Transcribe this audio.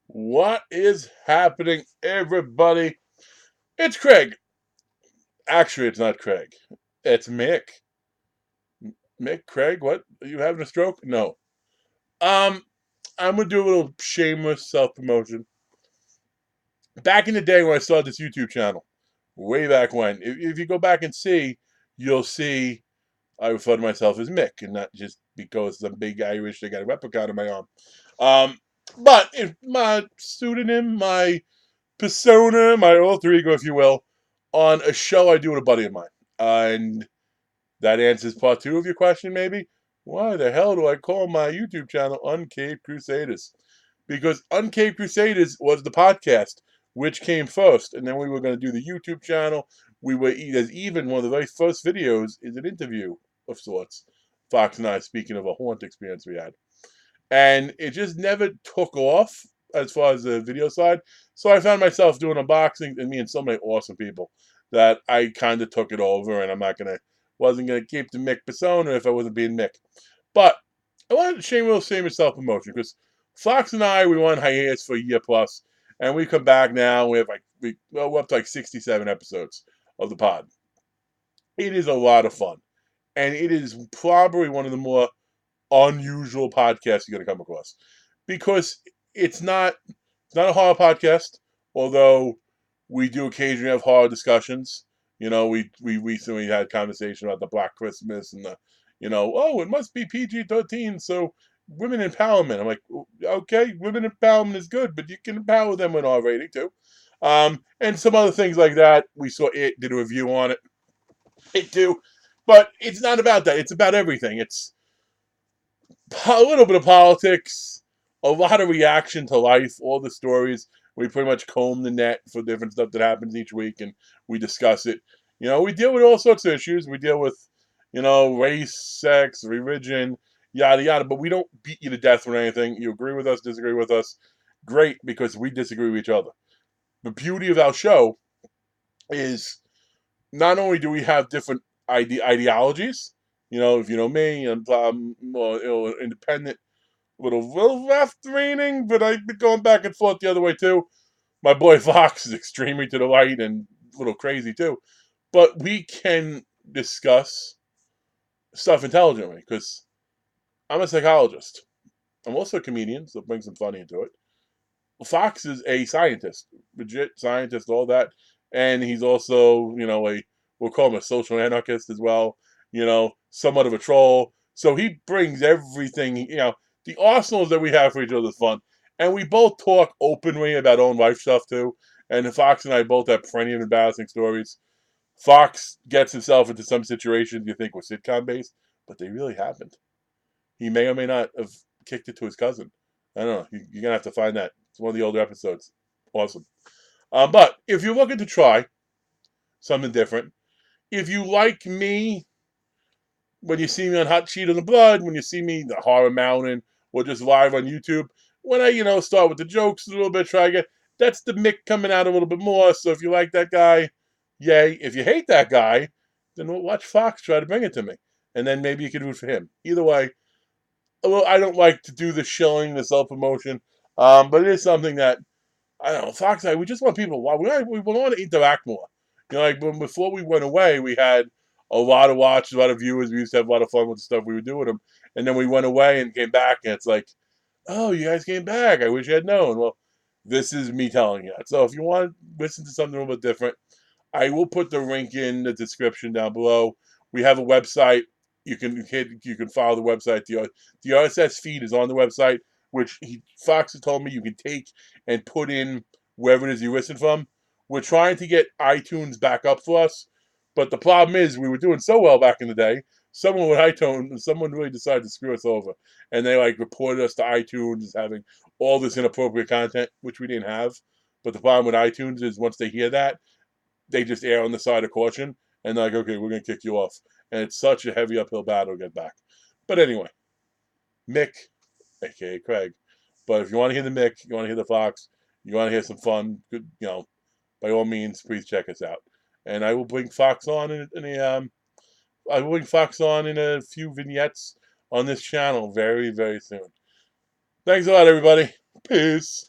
What is happening, everybody? It's Craig. Actually, it's not Craig. It's Mick. Mick, Craig, what? Are you having a stroke? No. Um, I'm gonna do a little shameless self promotion. Back in the day when I started this YouTube channel, way back when, if you go back and see, you'll see I refer to myself as Mick, and not just because I'm big Irish. I got a replica on my arm. Um, but if my pseudonym, my persona, my alter ego, if you will, on a show I do with a buddy of mine. And that answers part two of your question, maybe. Why the hell do I call my YouTube channel Uncaved Crusaders? Because Uncaved Crusaders was the podcast, which came first, and then we were going to do the YouTube channel. We were as even one of the very first videos is an interview of sorts. Fox and I speaking of a haunt experience we had, and it just never took off as far as the video side. So I found myself doing unboxings and meeting so many awesome people that I kind of took it over, and wasn't gonna keep the Mick persona if I wasn't being Mick. But I wanted to shameless self promotion because Fox and I we went on hiatus for a year plus, and we come back now. We have we're up to like 67 episodes of the pod. It is a lot of fun, and it is probably one of the more unusual podcasts you're going to come across because it's not a horror podcast, although we do occasionally have horror discussions. We recently had a conversation about the Black Christmas and oh, it must be PG-13, so women empowerment. I'm like, okay, women empowerment is good, but you can empower them with R rating too. And some other things like that. We saw it, did a review on it. It too. But it's not about that. It's about everything. It's a little bit of politics, a lot of reaction to life, all the stories. We pretty much comb the net for different stuff that happens each week, and we discuss it. We deal with all sorts of issues. We deal with, race, sex, religion, yada yada. But we don't beat you to death with anything. You agree with us, disagree with us, great, because we disagree with each other. The beauty of our show is not only do we have different ideologies. If you know me, I'm more independent, little left leaning, but I've been going back and forth the other way too. My boy Fox is extremely to the right and a little crazy too. But we can discuss stuff intelligently because I'm a psychologist. I'm also a comedian, so bring some funny into it. Fox is a scientist, legit scientist, all that, and he's also, we'll call him a social anarchist as well. Somewhat of a troll. So he brings everything. The arsenals that we have for each other is fun, and we both talk openly about own life stuff too. And Fox and I both have plenty of embarrassing stories. Fox gets himself into some situations you think were sitcom based, but they really happened. He may or may not have kicked it to his cousin. I don't know. You're gonna have to find that. It's one of the older episodes. Awesome. But if you're looking to try something different, if you like me, when you see me on Hot Sheet of the Blood, when you see me the Horror Mountain, or just live on YouTube, when I start with the jokes a little bit, try again. That's the Mick coming out a little bit more. So if you like that guy, yay. If you hate that guy, then we'll watch Fox try to bring it to me, and then maybe you can root for him. Either way, well, I don't like to do the shilling, the self promotion, but it is something that I don't know. Fox and I, we just want people to watch. We want to interact more. Like before we went away, we had a lot of watches, a lot of viewers. We used to have a lot of fun with the stuff we would do with them. And then we went away and came back, and it's like, oh, you guys came back. I wish you had known. Well, this is me telling you that. So if you want to listen to something a little bit different, I will put the link in the description down below. We have a website. You can follow the website. The RSS feed is on the website, which Fox has told me you can take and put in wherever it is you listen from. We're trying to get iTunes back up for us, but the problem is we were doing so well back in the day. Someone really decided to screw us over, and they reported us to iTunes as having all this inappropriate content, which we didn't have. But the problem with iTunes is once they hear that, they just err on the side of caution and they're like, okay, we're gonna kick you off, and it's such a heavy uphill battle to get back. But anyway, Mick, aka Craig. But if you want to hear the Mick, you want to hear the Fox, you want to hear some fun, good, by all means, please check us out. And I will bring Fox on I will bring Fox on in a few vignettes on this channel very, very soon. Thanks a lot, everybody. Peace.